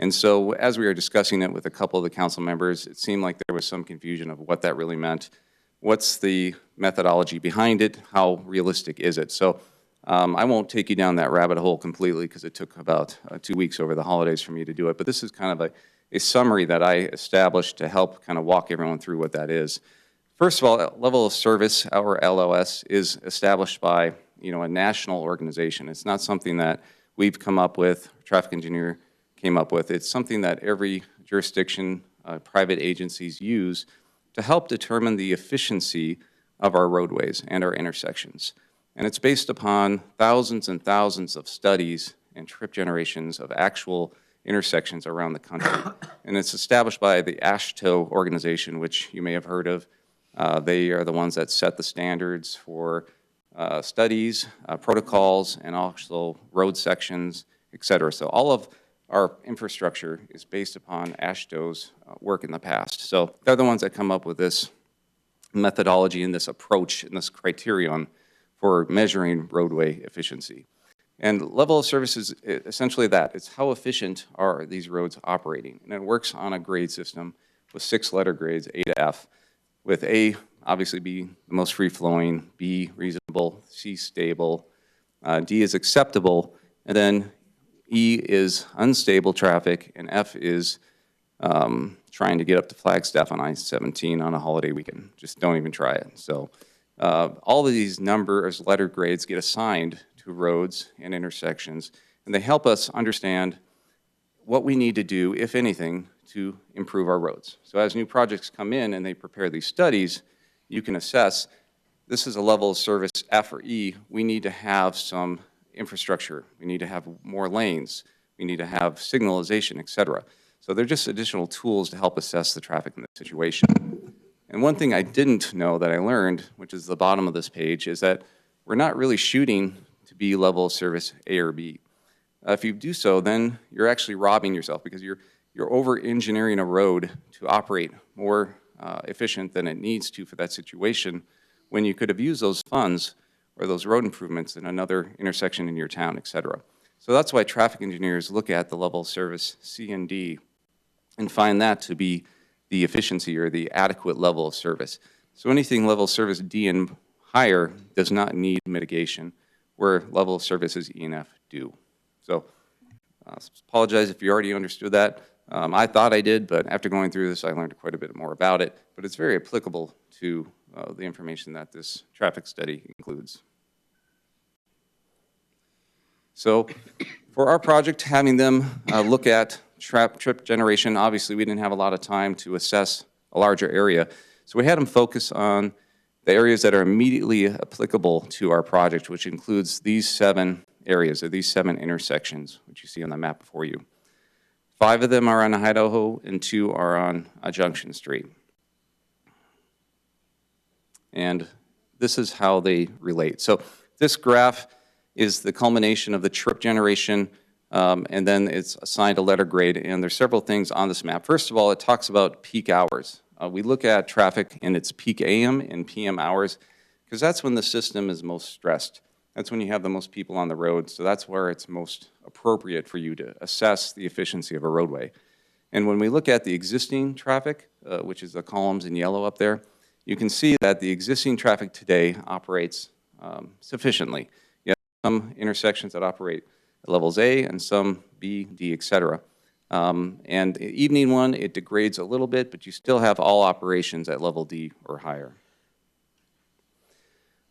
And so as we were discussing it with a couple of the council members, it seemed like there was some confusion of what that really meant. What's the methodology behind it? How realistic is it? So I won't take you down that rabbit hole completely because it took about 2 weeks over the holidays for me to do it, but this is kind of a summary that I established to help kind of walk everyone through what that is. First of all, level of service, our LOS, is established by a national organization. It's not something that we've come up with, traffic engineer came up with. It's something that every jurisdiction, private agencies use to help determine the efficiency of our roadways and our intersections. And it's based upon thousands and thousands of studies and trip generations of actual intersections around the country. And it's established by the AASHTO organization, which you may have heard of. They are the ones that set the standards for studies, protocols, and also road sections, et cetera. So all of our infrastructure is based upon AASHTO's work in the past. So they're the ones that come up with this methodology and this approach and this criterion for measuring roadway efficiency. And level of service is essentially that. It's how efficient are these roads operating. And it works on a grade system with 6 letter grades, A to F, with A obviously being the most free-flowing, B reasonable, C stable, D is acceptable, and then E is unstable traffic, and F is trying to get up to Flagstaff on I-17 on a holiday weekend. Just don't even try it. So all of these numbers, letter grades get assigned to roads and intersections, and they help us understand what we need to do, if anything, to improve our roads. So as new projects come in and they prepare these studies, you can assess, this is a level of service F or E, we need to have some infrastructure, we need to have more lanes, we need to have signalization, et cetera. So they're just additional tools to help assess the traffic in the situation. And one thing I didn't know that I learned, which is the bottom of this page, is that we're not really shooting to be level of service A or B. If you do so, then you're actually robbing yourself because you're over-engineering a road to operate more efficient than it needs to for that situation when you could have used those funds or those road improvements in another intersection in your town, et cetera. So that's why traffic engineers look at the level of service C and D and find that to be the efficiency or the adequate level of service. So anything level of service D and higher does not need mitigation, where level of services E and F do. So apologize if you already understood that. I thought I did, but after going through this, I learned quite a bit more about it. But it's very applicable to the information that this traffic study includes. So for our project, having them look at trip generation, obviously we didn't have a lot of time to assess a larger area. So we had them focus on the areas that are immediately applicable to our project, which includes these 7 areas, or these 7 intersections, which you see on the map before you. 5 of them are on Idaho, and 2 are on Junction Street. And this is how they relate. So this graph is the culmination of the trip generation, and then it's assigned a letter grade, and there's several things on this map. First of all, it talks about peak hours. We look at traffic in its peak AM and PM hours, because that's when the system is most stressed. That's when you have the most people on the road, so that's where it's most appropriate for you to assess the efficiency of a roadway. And when we look at the existing traffic, which is the columns in yellow up there, you can see that the existing traffic today operates sufficiently. You have some intersections that operate at levels A and some B, D, et cetera. And the evening one, it degrades a little bit, but you still have all operations at level D or higher.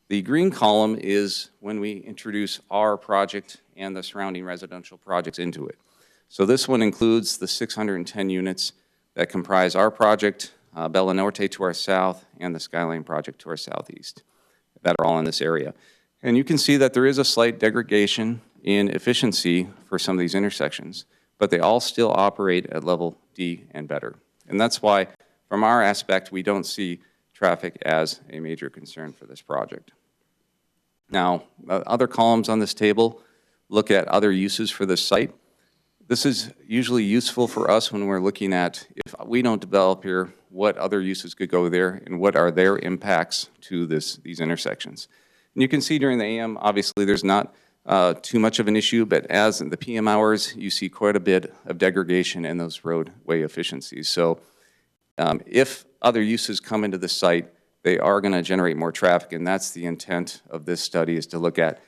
The green column is when we introduce our project and the surrounding residential projects into it. So this one includes the 610 units that comprise our project, Bella Norte to our south, and the Skyline project to our southeast, that are all in this area. And you can see that there is a slight degradation in efficiency for some of these intersections, but they all still operate at level D and better. And that's why, from our aspect, we don't see traffic as a major concern for this project. Now, other columns on this table look at other uses for this site. This is usually useful for us when we're looking at, if we don't develop here, what other uses could go there and what are their impacts to these intersections. And you can see during the AM, obviously there's not too much of an issue, but as in the PM hours, you see quite a bit of degradation in those roadway efficiencies. So if other uses come into the site, they are going to generate more traffic, and that's the intent of this study, is to look at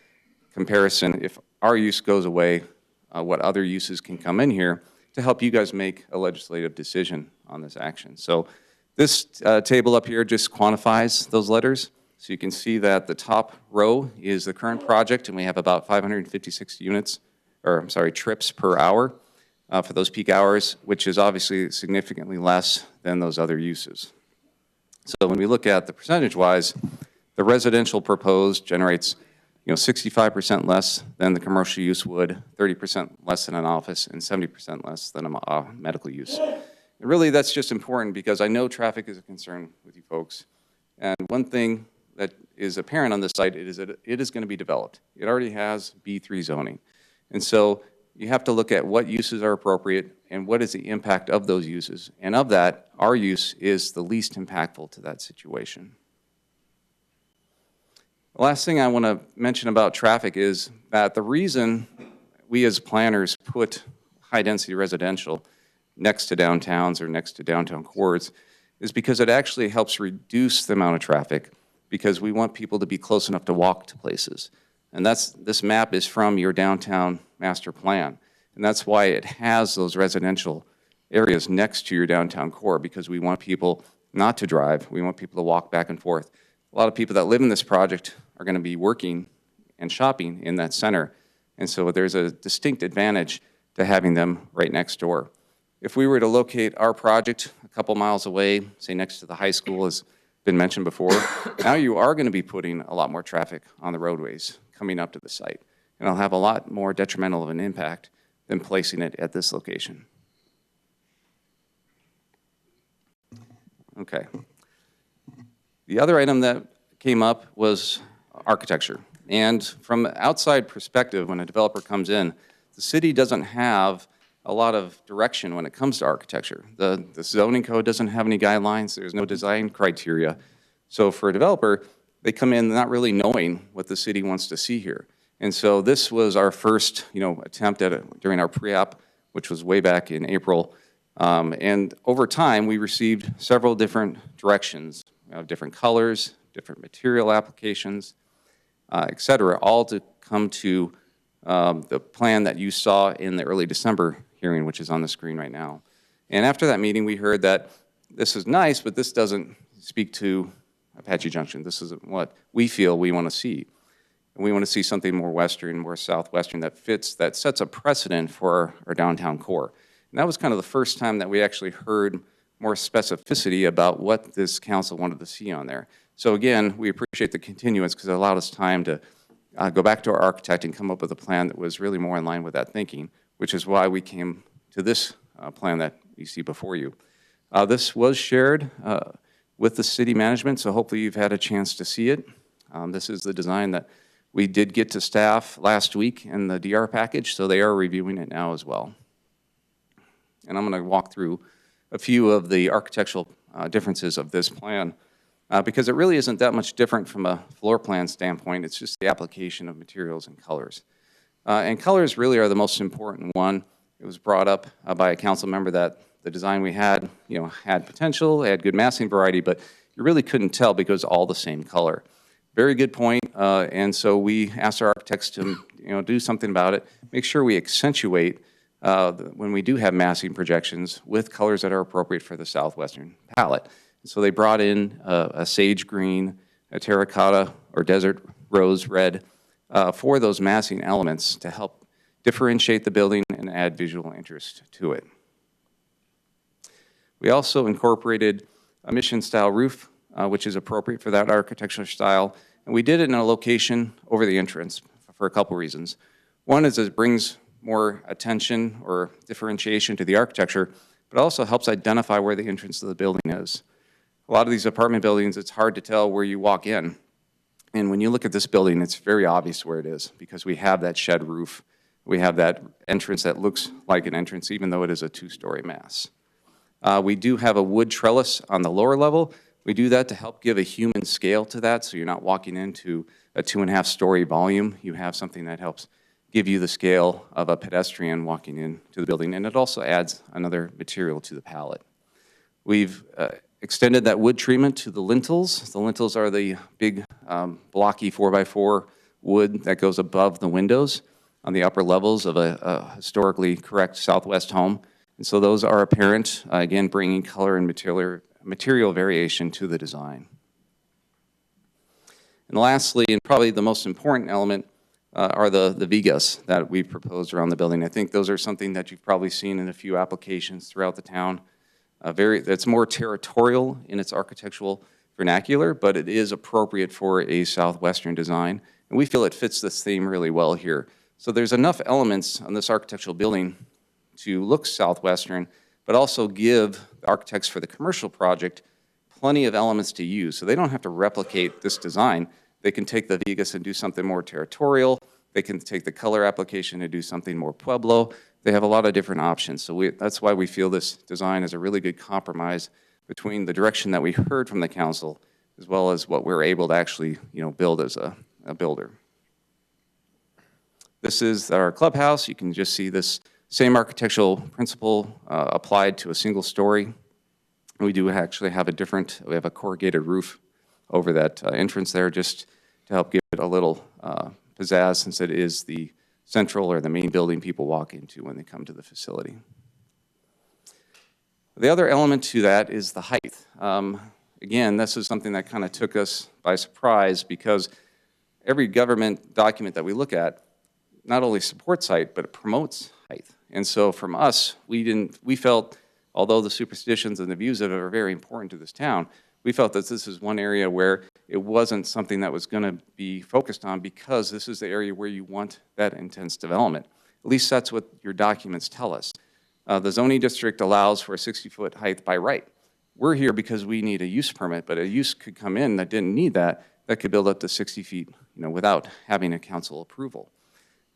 comparison. If our use goes away, what other uses can come in here to help you guys make a legislative decision on this action. So this table up here just quantifies those letters. So you can see that the top row is the current project, and we have about 556 units, or I'm sorry, trips per hour for those peak hours, which is obviously significantly less than those other uses. So when we look at the percentage-wise, the residential proposed generates 65% less than the commercial use would, 30% less than an office, and 70% less than a medical use. And really, that's just important because I know traffic is a concern with you folks. And one thing that is apparent on this site is that it is going to be developed. It already has B3 zoning. And so you have to look at what uses are appropriate and what is the impact of those uses. And of that, our use is the least impactful to that situation. The last thing I want to mention about traffic is that the reason we as planners put high-density residential next to downtowns or next to downtown cores is because it actually helps reduce the amount of traffic, because we want people to be close enough to walk to places. And this map is from your downtown master plan. And that's why it has those residential areas next to your downtown core, because we want people not to drive. We want people to walk back and forth. A lot of people that live in this project are going to be working and shopping in that center. And so there's a distinct advantage to having them right next door. If we were to locate our project a couple miles away, say next to the high school, as been mentioned before, now you are going to be putting a lot more traffic on the roadways coming up to the site. And it'll have a lot more detrimental of an impact than placing it at this location. Okay. The other item that came up was architecture. And from an outside perspective, when a developer comes in, the city doesn't have a lot of direction when it comes to architecture. The zoning code doesn't have any guidelines. There's no design criteria. So for a developer, they come in not really knowing what the city wants to see here. And so this was our first, attempt at it during our pre-app, which was way back in April. And over time, we received several different directions, different colors, different material applications, et cetera, all to come to the plan that you saw in the early December hearing, which is on the screen right now. And after that meeting, we heard that this is nice, but this doesn't speak to Apache Junction. This isn't what we feel we want to see. And we want to see something more western, more southwestern that fits, that sets a precedent for our downtown core. And that was kind of the first time that we actually heard more specificity about what this council wanted to see on there. So again, we appreciate the continuance because it allowed us time to go back to our architect and come up with a plan that was really more in line with that thinking, which is why we came to this plan that you see before you. This was shared with the city management, so hopefully you've had a chance to see it. This is the design that we did get to staff last week in the DR package, so they are reviewing it now as well. And I'm going to walk through a few of the architectural differences of this plan, because it really isn't that much different from a floor plan standpoint. It's just the application of materials and colors. And colors really are the most important one. It was brought up by a council member that the design we had, had potential, had good massing variety, but you really couldn't tell because all the same color. Very good point. And so we asked our architects to, do something about it. Make sure we accentuate when we do have massing projections with colors that are appropriate for the southwestern palette. So they brought in a sage green, a terracotta, or desert rose red for those massing elements to help differentiate the building and add visual interest to it. We also incorporated a mission-style roof, which is appropriate for that architectural style. And we did it in a location over the entrance for a couple reasons. One is it brings more attention or differentiation to the architecture, but also helps identify where the entrance to the building is. A lot of these apartment buildings, it's hard to tell where you walk in. And when you look at this building, it's very obvious where it is because we have that shed roof. We have that entrance that looks like an entrance, even though it is a two-story mass. We do have a wood trellis on the lower level. We do that to help give a human scale to that, so you're not walking into a 2.5-story volume. You have something that helps give you the scale of a pedestrian walking into the building, and it also adds another material to the palette. We've extended that wood treatment to the lintels. The lintels are the big blocky 4x4 wood that goes above the windows on the upper levels of a historically correct Southwest home. And so those are apparent, again, bringing color and material variation to the design. And lastly, and probably the most important element, are the vigas that we've proposed around the building. I think those are something that you've probably seen in a few applications throughout the town. It's more territorial in its architectural vernacular, but it is appropriate for a southwestern design. And we feel it fits this theme really well here. So there's enough elements on this architectural building to look southwestern, but also give the architects for the commercial project plenty of elements to use. So they don't have to replicate this design. They can take the vigas and do something more territorial. They can take the color application and do something more Pueblo. They have a lot of different options. So that's why we feel this design is a really good compromise between the direction that we heard from the council as well as what we're able to actually, build as a builder. This is our clubhouse. You can just see this same architectural principle applied to a single story. We do actually have we have a corrugated roof over that entrance there just to help give it a little pizzazz, since it is the central or the main building people walk into when they come to the facility. The other element to that is the height. Again, this is something that kind of took us by surprise, because every government document that we look at not only supports height, but it promotes height. And so from us, we felt, although the superstitions and the views of it are very important to this town, we felt that this is one area where it wasn't something that was going to be focused on, because this is the area where you want that intense development. At least that's what your documents tell us. The zoning district allows for a 60-foot height by right. We're here because we need a use permit, but a use could come in that didn't need that could build up to 60 feet, without having a council approval.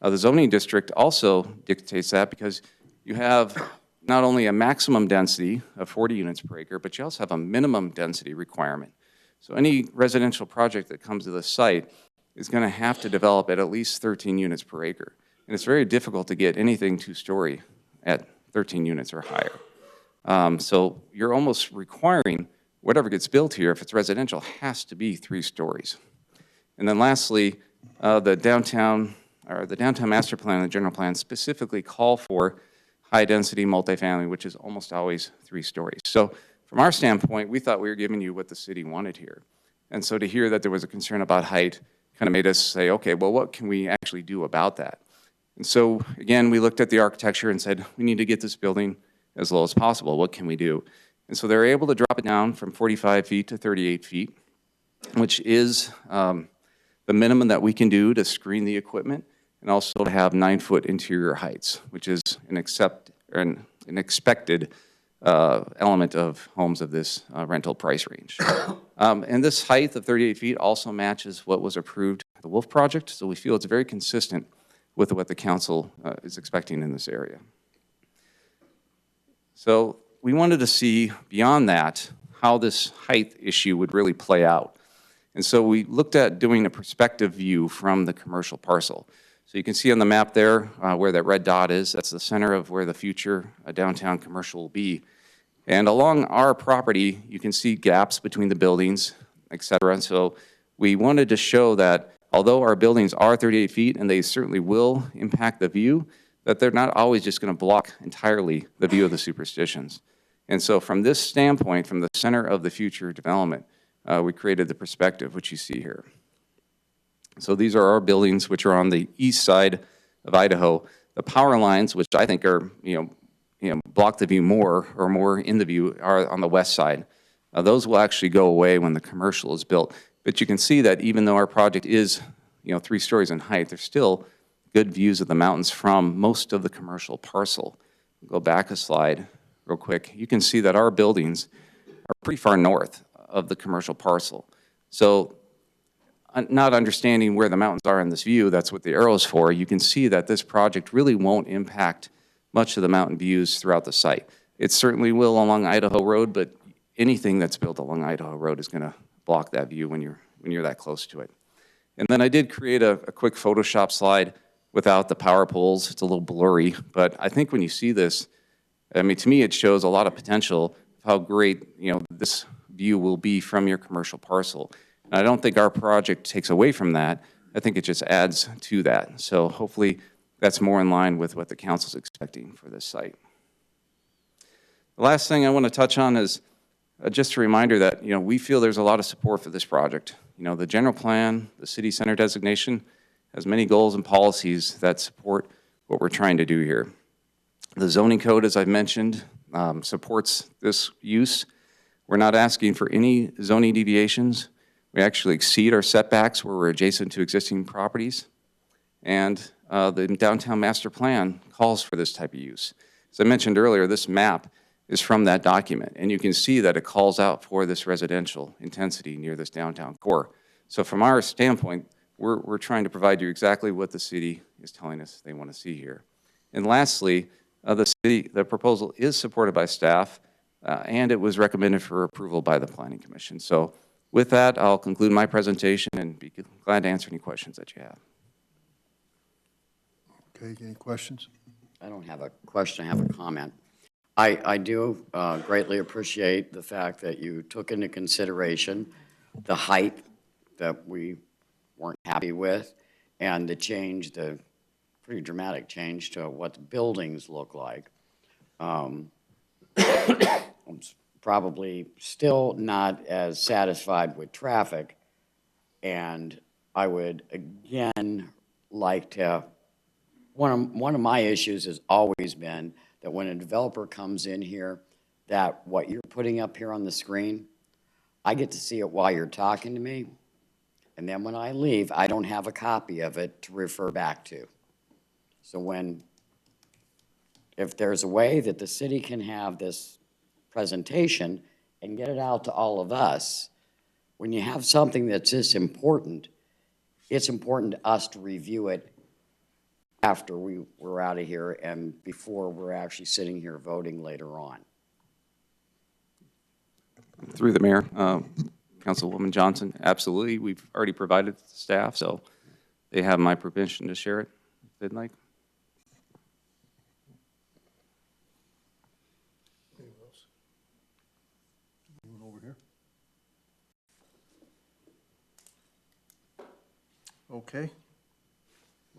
The zoning district also dictates that, because you have not only a maximum density of 40 units per acre, but you also have a minimum density requirement. So any residential project that comes to the site is going to have to develop at least 13 units per acre. And it's very difficult to get anything two-story at 13 units or higher. So you're almost requiring whatever gets built here, if it's residential, has to be 3 stories. And then lastly, the downtown master plan and the general plan specifically call for high-density multifamily, which is almost always 3 stories. So from our standpoint, we thought we were giving you what the city wanted here. And so to hear that there was a concern about height kind of made us say, okay, well, what can we actually do about that? And so, again, we looked at the architecture and said, we need to get this building as low as possible. What can we do? And so they're able to drop it down from 45 feet to 38 feet, which is the minimum that we can do to screen the equipment, and also to have 9-foot interior heights, which is an expected element of homes of this rental price range. And this height of 38 feet also matches what was approved at the Wolf Project, so we feel it's very consistent with what the council is expecting in this area. So we wanted to see beyond that how this height issue would really play out. And so we looked at doing a perspective view from the commercial parcel. So you can see on the map there where that red dot is, that's the center of where the future downtown commercial will be. And along our property, you can see gaps between the buildings, et cetera. And so we wanted to show that although our buildings are 38 feet and they certainly will impact the view, that they're not always just going to block entirely the view of the superstitions. And so from this standpoint, from the center of the future development, we created the perspective, which you see here. So these are our buildings, which are on the east side of Idaho. The power lines, which I think are, block the view more or more in the view, are on the west side. Those will actually go away when the commercial is built. But you can see that even though our project is, 3 stories in height, there's still good views of the mountains from most of the commercial parcel. Go back a slide real quick. You can see that our buildings are pretty far north of the commercial parcel. So not understanding where the mountains are in this view, that's what the arrow is for, you can see that this project really won't impact much of the mountain views throughout the site. It certainly will along Idaho Road, but anything that's built along Idaho Road is going to block that view when you're that close to it. And then I did create a quick Photoshop slide without the power poles. It's a little blurry, but I think when you see this, to me it shows a lot of potential of how great, this view will be from your commercial parcel. And I don't think our project takes away from that. I think it just adds to that. So hopefully that's more in line with what the council's expecting for this site. The last thing I want to touch on is just a reminder that, we feel there's a lot of support for this project. The general plan, the city center designation, has many goals and policies that support what we're trying to do here. The zoning code, as I've mentioned, supports this use. We're not asking for any zoning deviations. We actually exceed our setbacks where we're adjacent to existing properties. And the downtown master plan calls for this type of use. As I mentioned earlier, this map is from that document, and you can see that it calls out for this residential intensity near this downtown core. So from our standpoint, we're trying to provide you exactly what the city is telling us they want to see here. And lastly, the proposal is supported by staff, and it was recommended for approval by the Planning Commission. So with that, I'll conclude my presentation and be glad to answer any questions that you have. Okay, any questions? I don't have a question, I have a comment. I do greatly appreciate the fact that you took into consideration the height that we weren't happy with and the change, the pretty dramatic change to what the buildings look like. I'm probably still not as satisfied with traffic, and I would again like to, one of my issues has always been that when a developer comes in here, that what you're putting up here on the screen, I get to see it while you're talking to me, and then when I leave, I don't have a copy of it to refer back to. So if there's a way that the city can have this presentation and get it out to all of us, when you have something that's this important, it's important to us to review it after we're out of here and before we're actually sitting here voting later on. Through the mayor, Councilwoman Johnson, absolutely. We've already provided it to the staff, so they have my permission to share it if they'd like. Anyone else? Anyone over here? Okay.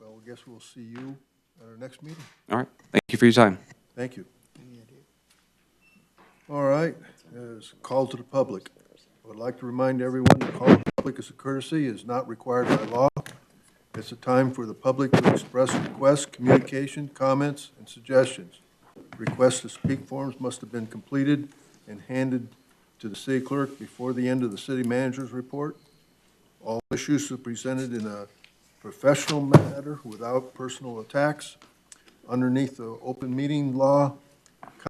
Well, I guess we'll see you at our next meeting. All right. Thank you for your time. Thank you. All right, as call to the public. I would like to remind everyone that call to the public is a courtesy, is not required by law. It's a time for the public to express requests, communication, comments, and suggestions. Requests to speak forms must have been completed and handed to the city clerk before the end of the city manager's report. All issues are presented in a professional manner without personal attacks. Underneath the open meeting law,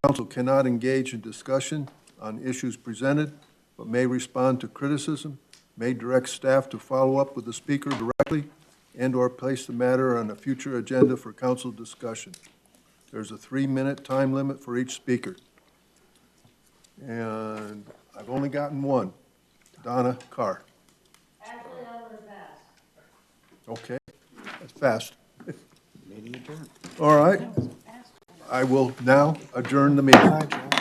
council cannot engage in discussion on issues presented, but may respond to criticism, may direct staff to follow up with the speaker directly, and/or place the matter on a future agenda for council discussion. There's a 3-minute time limit for each speaker. And I've only gotten one, Donna Carr. Actually, that was fast. Okay, that's fast. Meeting adjourned. All right. I will now adjourn the meeting.